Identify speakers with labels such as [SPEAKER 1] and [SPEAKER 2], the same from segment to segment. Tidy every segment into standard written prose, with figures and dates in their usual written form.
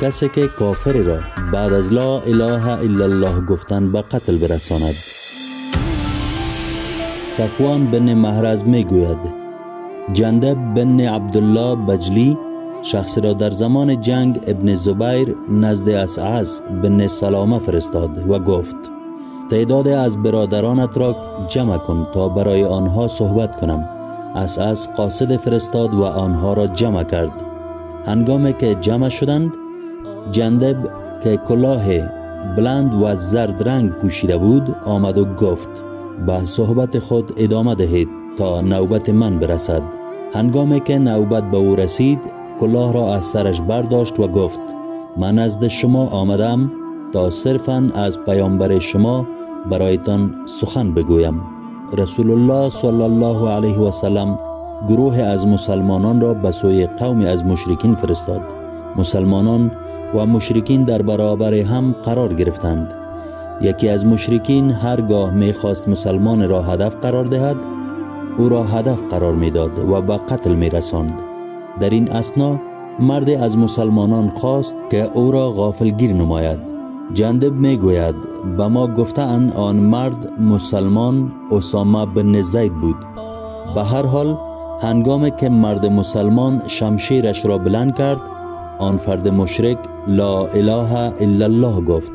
[SPEAKER 1] کسی که کافر را بعد از لا اله الا الله گفتن به قتل برساند. صفوان بن محرز می گوید جندب بن عبدالله بجلی شخص را در زمان جنگ ابن زبیر نزد اسعد بن سلامه فرستاد و گفت تعداد از برادرانت را جمع کن تا برای آنها صحبت کنم. اسعد قاصد فرستاد و آنها را جمع کرد. هنگامی که جمع شدند، جندب که کلاه بلند و زرد رنگ پوشیده بود آمد و گفت به صحبت خود ادامه دهید تا نوبت من برسد. هنگامی که نوبت به او رسید کلاه را از سرش برداشت و گفت من نزد شما آمدم تا صرفاً از پیامبر شما برایتان سخن بگویم. رسول الله صلی الله علیه و سلم گروه از مسلمانان را به سوی قومی از مشرکین فرستاد. مسلمانان و مشرکین در برابر هم قرار گرفتند. یکی از مشرکین هرگاه می‌خواست مسلمان را هدف قرار دهد او را هدف قرار می‌داد و به قتل می‌رساند. در این اثنا مردی از مسلمانان خواست که او را غافلگیر نماید. جندب میگوید به ما گفتند آن مرد مسلمان اسامه بن زید بود. به هر حال هنگامی که مرد مسلمان شمشیرش را بلند کرد آن فرد مشرک لا اله الا الله گفت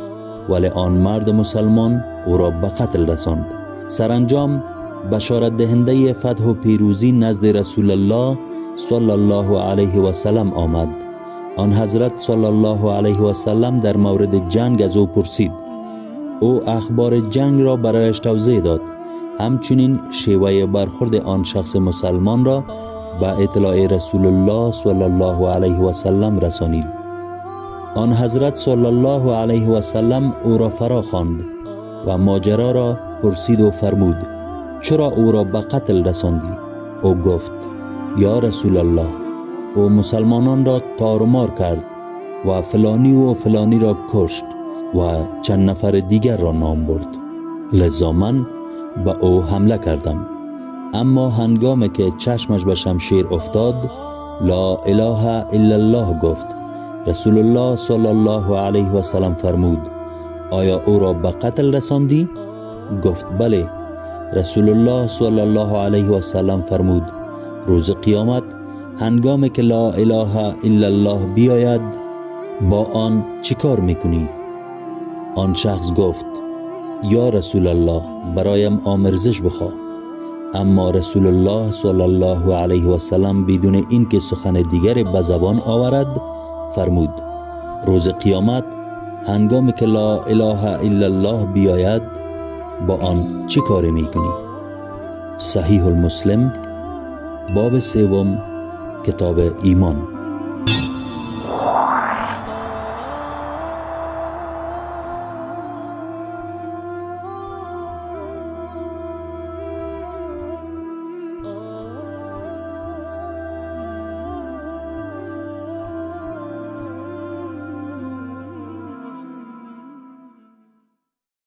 [SPEAKER 1] ولی آن مرد مسلمان او را به قتل رساند. سرانجام بشارت دهنده فتح و پیروزی نزد رسول الله صلی الله علیه و سلم آمد. آن حضرت صلی الله علیه و سلم در مورد جنگ از او پرسید. او اخبار جنگ را برایش توضیح داد. همچنین شیوه برخورد آن شخص مسلمان را به اطلاع رسول الله صلی الله علیه و سلم رسانید. آن حضرت صلی الله علیه و سلم او را فرا خواند و ماجرا را پرسید و فرمود چرا او را به قتل رساندی؟ او گفت یا رسول الله او مسلمانان را تارمار کرد و فلانی را کشت و چند نفر دیگر را نام برد. لذا من به او حمله کردم. اما هنگامی که چشمش به شمشیر افتاد لا اله الا الله گفت. رسول الله صلی الله علیه و سلم فرمود آیا او را به قتل رساندی؟ گفت بله. رسول الله صلی الله علیه و سلم فرمود روز قیامت هنگامی که لا اله الا الله بیاید با آن چی کار میکنی؟ آن شخص گفت یا رسول الله برایم آمرزش بخواه. اما رسول الله صلی الله علیه و سلم بدون اینکه سخن دیگری به زبان آورد فرمود روز قیامت هنگامی که لا اله الا الله بیاید با آن چی کار میکنی؟ صحیح المسلم باب 3 کتاب ایمان.